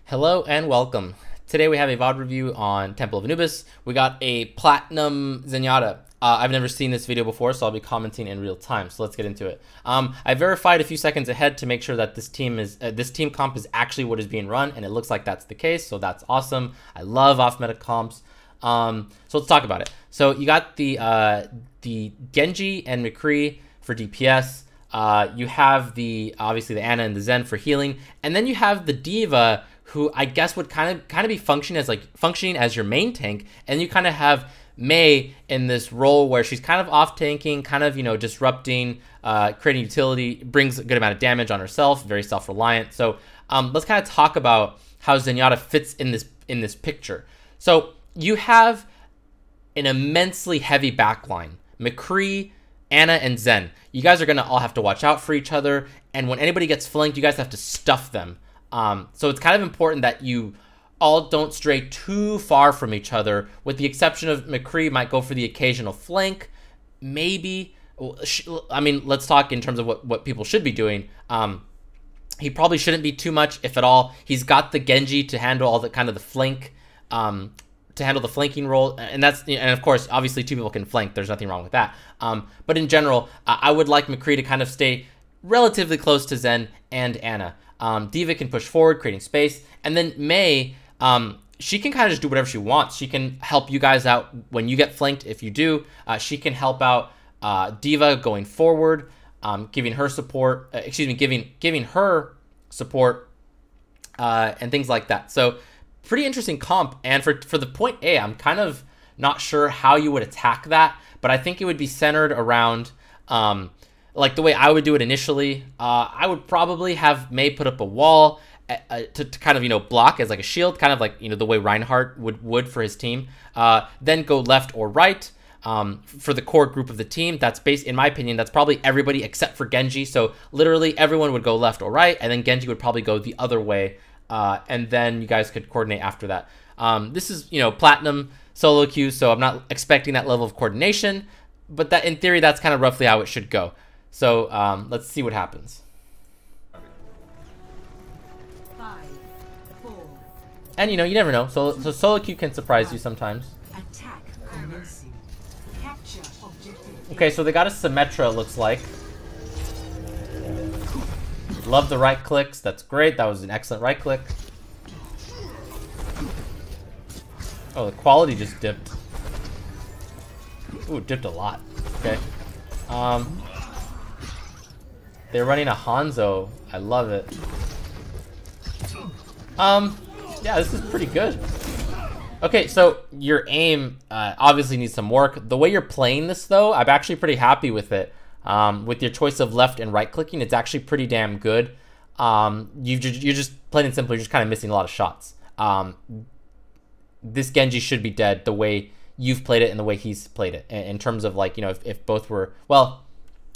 Hello and welcome. Today we have a VOD review on Temple of Anubis. We got a Platinum Zenyatta. I've never seen this video before, so I'll be commenting in real time. So let's get into it. I verified a few seconds ahead to make sure that this team comp is actually what is being run, and it looks like that's the case. So that's awesome. I love off-meta comps. So let's talk about it. So you got the Genji and McCree for DPS. You have obviously the Ana and the Zen for healing, and then you have the D.Va, who I guess would kind of be functioning as your main tank, and you kind of have Mei in this role where she's kind of off tanking, kind of disrupting, creating utility, brings a good amount of damage on herself, very self-reliant. So let's kind of talk about how Zenyatta fits in this picture. So you have an immensely heavy backline, McCree, Ana, and Zen. You guys are gonna all have to watch out for each other, and when anybody gets flanked, you guys have to stuff them. So it's kind of important that you all don't stray too far from each other, with the exception of McCree might go for the occasional flank. Maybe, I mean, let's talk in terms of what people should be doing. He probably shouldn't be too much, if at all. He's got the Genji to handle all the kind of the flank, to handle the flanking role, and of course, obviously, two people can flank. There's nothing wrong with that. But in general, I would like McCree to kind of stay relatively close to Zen and Ana. D.Va can push forward, creating space, and then Mei, she can kind of just do whatever she wants. She can help you guys out when you get flanked. If you do, she can help out D.Va going forward, giving her support. Giving her support, and things like that. So pretty interesting comp. And for the point A, I'm kind of not sure how you would attack that, but I think it would be centered around like the way I would do it initially. I would probably have Mei put up a wall to kind of, block as like a shield, kind of like, the way Reinhardt would for his team. Then go left or right for the core group of the team. That's in my opinion, that's probably everybody except for Genji. So literally everyone would go left or right, and then Genji would probably go the other way. And then you guys could coordinate after that. This is, Platinum solo queue, so I'm not expecting that level of coordination, but that in theory, that's kind of roughly how it should go. So let's see what happens. 5, 4. And you never know. So solo queue can surprise you sometimes. Attack commencing. Capture objective. Okay, so they got a Symmetra, it looks like. Love the right clicks. That's great. That was an excellent right click. Oh, the quality just dipped. Ooh, dipped a lot. Okay. They're running a Hanzo. I love it. Yeah, this is pretty good. Okay, so your aim obviously needs some work. The way you're playing this, though, I'm actually pretty happy with it. With your choice of left and right clicking, it's actually pretty damn good. You're just plain and simply just kind of missing a lot of shots. This Genji should be dead the way you've played it and the way he's played it. In terms of like, if both were, well,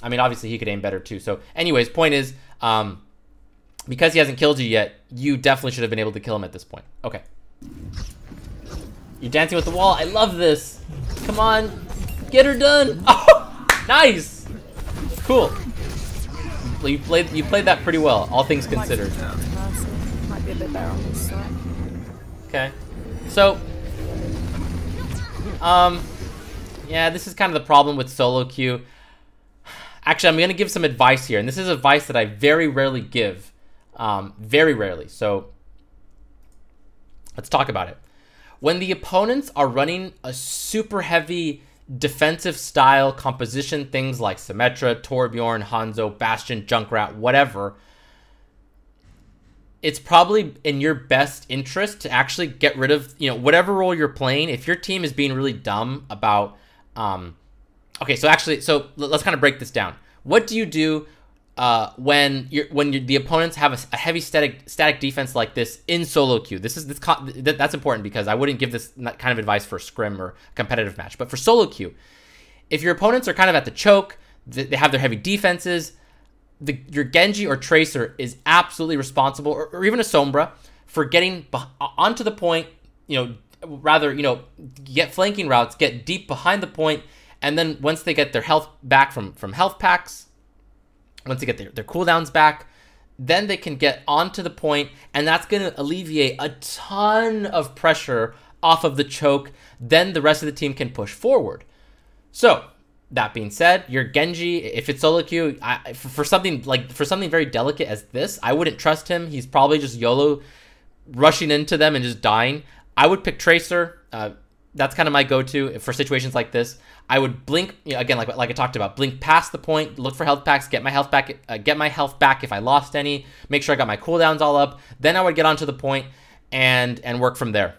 I mean, obviously he could aim better too. So anyways, point is, because he hasn't killed you yet, you definitely should have been able to kill him at this point. Okay. You're dancing with the wall. I love this. Come on. Get her done. Oh, nice. Cool. You played that pretty well, all things considered. Might be a bit better on this side. Okay. So, yeah, this is kind of the problem with solo queue. Actually, I'm going to give some advice here, and this is advice that I very rarely give. Very rarely. So, let's talk about it. When the opponents are running a super heavy defensive style composition, things like Symmetra, Torbjorn, Hanzo, Bastion, Junkrat, whatever, it's probably in your best interest to actually get rid of, whatever role you're playing. If your team is being really dumb about, okay, so let's kind of break this down. What do you do when the opponents have a heavy static defense like this in solo queue? That's important, because I wouldn't give this kind of advice for a scrim or competitive match. But for solo queue, if your opponents are kind of at the choke, they have their heavy defenses, your Genji or Tracer is absolutely responsible, or even a Sombra, for getting onto the point, get flanking routes, get deep behind the point, and then once they get their health back from health packs, once they get their cooldowns back, then they can get onto the point, and that's going to alleviate a ton of pressure off of the choke. Then the rest of the team can push forward. So that being said, your Genji, if it's solo queue, for something very delicate as this, I wouldn't trust him. He's probably just YOLO rushing into them and just dying. I would pick Tracer. That's kind of my go-to for situations like this. I would blink, again, like I talked about, blink past the point, look for health packs, get my health back if I lost any, make sure I got my cooldowns all up. Then I would get onto the point and work from there.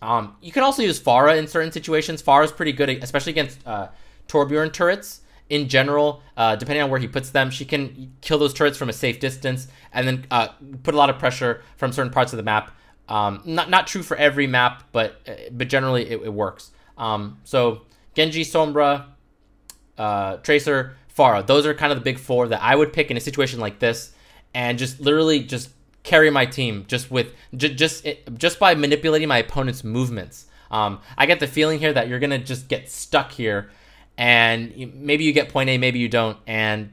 You can also use Pharah in certain situations. Pharah is pretty good, especially against Torbjorn turrets. In general, depending on where he puts them, she can kill those turrets from a safe distance and then put a lot of pressure from certain parts of the map. Not true for every map, but generally it works. So Genji, Sombra, Tracer, Pharah. Those are kind of the big four that I would pick in a situation like this, and just literally just carry my team just by manipulating my opponent's movements. I get the feeling here that you're gonna just get stuck here, and maybe you get point A, maybe you don't, and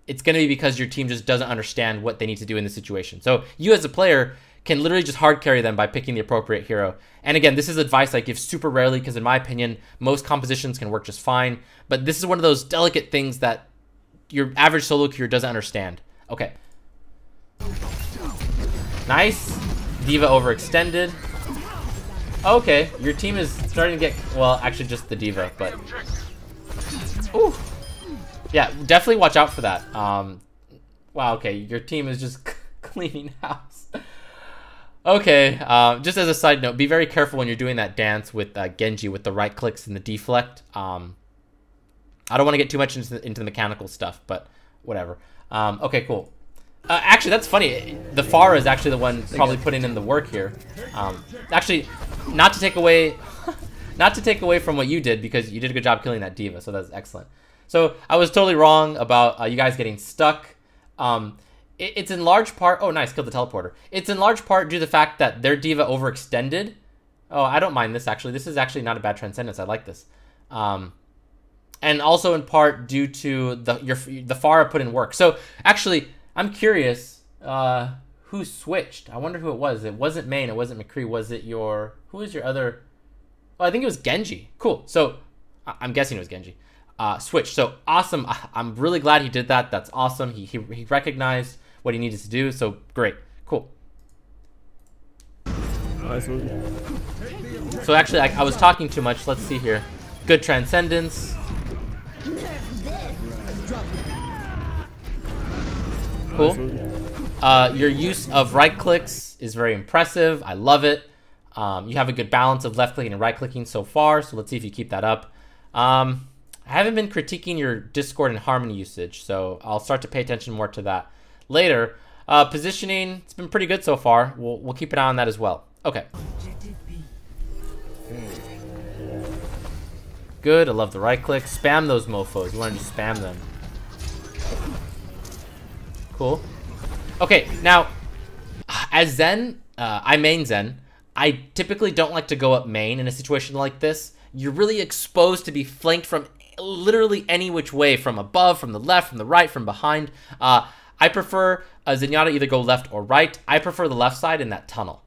it's gonna be because your team just doesn't understand what they need to do in this situation. So you as a player can literally just hard carry them by picking the appropriate hero. And again, this is advice I give super rarely because in my opinion, most compositions can work just fine. But this is one of those delicate things that your average solo queuer doesn't understand. Okay. Nice. D.Va overextended. Okay, your team is starting to get, well, actually just the D.Va, but... Ooh. Yeah, definitely watch out for that. Wow, okay, your team is just cleaning house. Okay, just as a side note, be very careful when you're doing that dance with Genji with the right clicks and the deflect. I don't want to get too much into the mechanical stuff, but whatever. Okay, cool. Actually, that's funny. The Pharah is actually the one probably putting in the work here. Actually, not to take away from what you did, because you did a good job killing that D.Va, so that's excellent. So I was totally wrong about you guys getting stuck. It's in large part... Oh, nice. Killed the teleporter. It's in large part due to the fact that their D.Va overextended. Oh, I don't mind this, actually. This is actually not a bad Transcendence. I like this. And also in part due to the Pharah put in work. So, actually, I'm curious who switched. I wonder who it was. It wasn't Main. It wasn't McCree. Was it your... Who was your other... Oh, I think it was Genji. Cool. So, I'm guessing it was Genji. Switch. So, awesome. I'm really glad he did that. That's awesome. He recognized what he needed to do, so great. Cool. So actually, I was talking too much. Let's see here. Good Transcendence. Cool. Your use of right clicks is very impressive. I love it. You have a good balance of left clicking and right clicking so far, so let's see if you keep that up. I haven't been critiquing your Discord and Harmony usage, so I'll start to pay attention more to that later. Positioning, it's been pretty good so far. We'll keep an eye on that as well. Okay. Good, I love the right click. Spam those mofos. You want to just spam them. Cool. Okay, now, as Zen, I main Zen. I typically don't like to go up main in a situation like this. You're really exposed to be flanked from literally any which way, from above, from the left, from the right, from behind. I prefer Zenyatta either go left or right. I prefer the left side in that tunnel.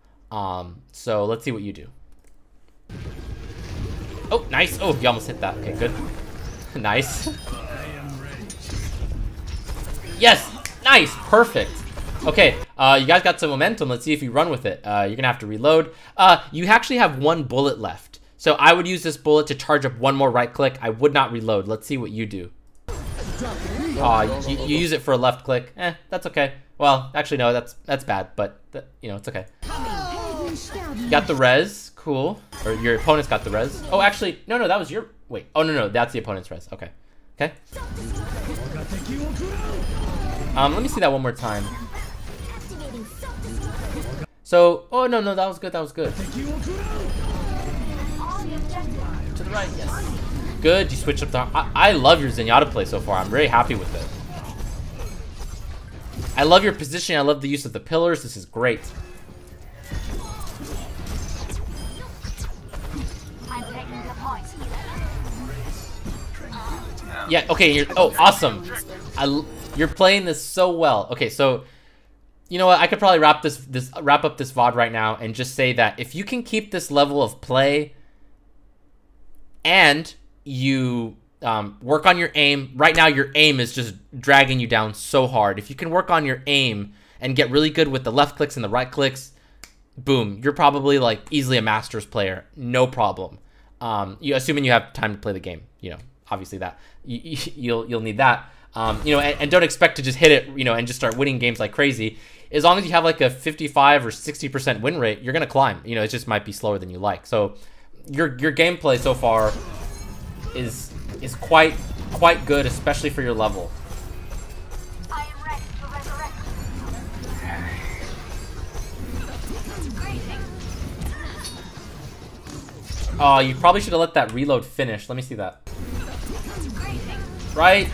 So let's see what you do. Oh, nice. Oh, you almost hit that. Okay, good. Nice. Yes, nice, perfect. Okay, you guys got some momentum. Let's see if you run with it. You're gonna have to reload. You actually have one bullet left. So I would use this bullet to charge up one more right click. I would not reload. Let's see what you do. You use it for a left click. That's okay. Well, actually, no, that's bad, but you know, it's okay. Got the res, cool. Or your opponent's got the res. Oh, actually, no, that was your, wait. Oh, no, that's the opponent's res. Okay. Okay. Let me see that one more time. So, oh, no, that was good, that was good. To the right, yes. Good, you switched up the... I love your Zenyatta play so far. I'm very happy with it. I love your positioning. I love the use of the pillars. This is great. Yeah, okay. Oh, awesome. You're playing this so well. Okay, so you know what? I could probably wrap up this VOD right now and just say that if you can keep this level of play and you work on your aim. Right now, your aim is just dragging you down so hard. If you can work on your aim and get really good with the left clicks and the right clicks, boom, you're probably like easily a Masters player, no problem. You assuming you have time to play the game, you know, obviously that you'll need that. You know, and don't expect to just hit it, you know, and just start winning games like crazy. As long as you have like a 55 or 60% win rate, you're gonna climb. You know, it just might be slower than you like. So your gameplay so far is quite good, especially for your level. I am ready to resurrect. Oh, you probably should have let that reload finish. Let me see that. Right?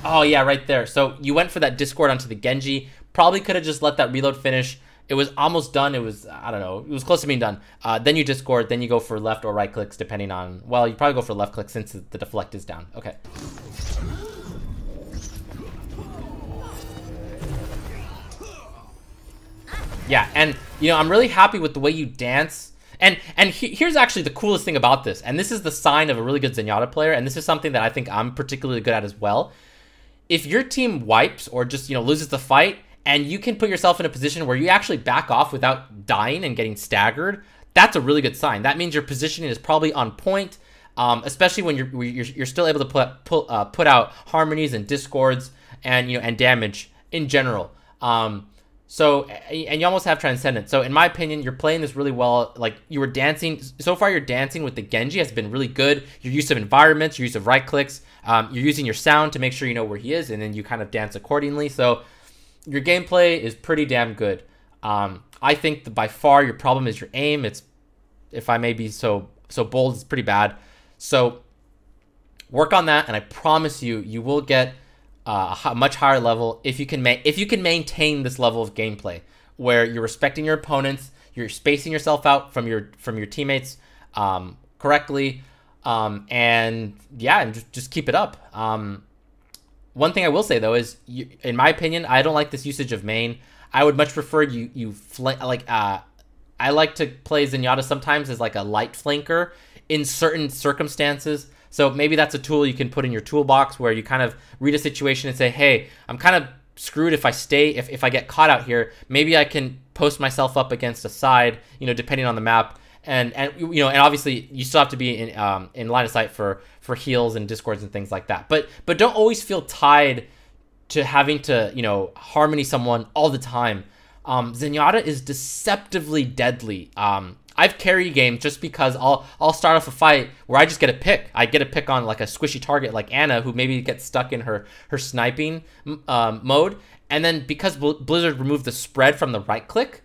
Oh yeah, right there. So you went for that Discord onto the Genji. Probably could have just let that reload finish. It was almost done. It was, I don't know, it was close to being done. Then you Discord, then you go for left or right clicks depending on, well, you probably go for left click since the deflect is down. Okay. Yeah, and you know, I'm really happy with the way you dance. And here's actually the coolest thing about this, and this is the sign of a really good Zenyatta player, and this is something that I think I'm particularly good at as well. If your team wipes or just, you know, loses the fight, and you can put yourself in a position where you actually back off without dying and getting staggered, that's a really good sign. That means your positioning is probably on point, especially when you're still able to put out harmonies and discords and, you know, and damage in general. So, and you almost have Transcendence. So in my opinion, you're playing this really well. Like, you were dancing. So far, your dancing with the Genji has been really good. Your use of environments, your use of right clicks. You're using your sound to make sure you know where he is, and then you kind of dance accordingly. So your gameplay is pretty damn good. I think that by far your problem is your aim. It's, if I may be so bold, it's pretty bad. So work on that, and I promise you, you will get a much higher level if you can maintain this level of gameplay where you're respecting your opponents, you're spacing yourself out from your teammates correctly, and yeah, and just keep it up. One thing I will say though is, in my opinion, I don't like this usage of main. I would much prefer I like to play Zenyatta sometimes as like a light flanker in certain circumstances. So maybe that's a tool you can put in your toolbox where you kind of read a situation and say, hey, I'm kind of screwed if I stay, if I get caught out here. Maybe I can post myself up against a side, you know, depending on the map. And you know, and obviously you still have to be in line of sight for heals and discords and things like that. But don't always feel tied to having to, you know, harmony someone all the time. Zenyatta is deceptively deadly. I've carried games just because I'll start off a fight where I just get a pick. I get a pick on like a squishy target like Ana, who maybe gets stuck in her sniping mode, and then because Blizzard removed the spread from the right click,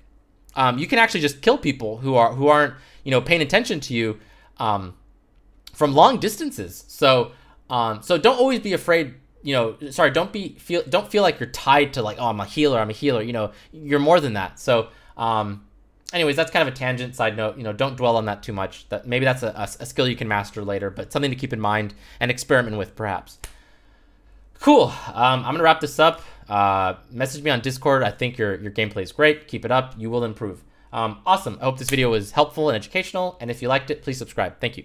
you can actually just kill people who aren't, you know, paying attention to you from long distances. So don't always be afraid. You know, sorry, don't feel like you're tied to like, oh, I'm a healer. You know, you're more than that. So anyways, that's kind of a tangent. Side note, you know, don't dwell on that too much. That maybe that's a skill you can master later, but something to keep in mind and experiment with perhaps. Cool. I'm gonna wrap this up. Message me on Discord. I think your gameplay is great. Keep it up. You will improve. Awesome. I hope this video was helpful and educational. And if you liked it, please subscribe. Thank you.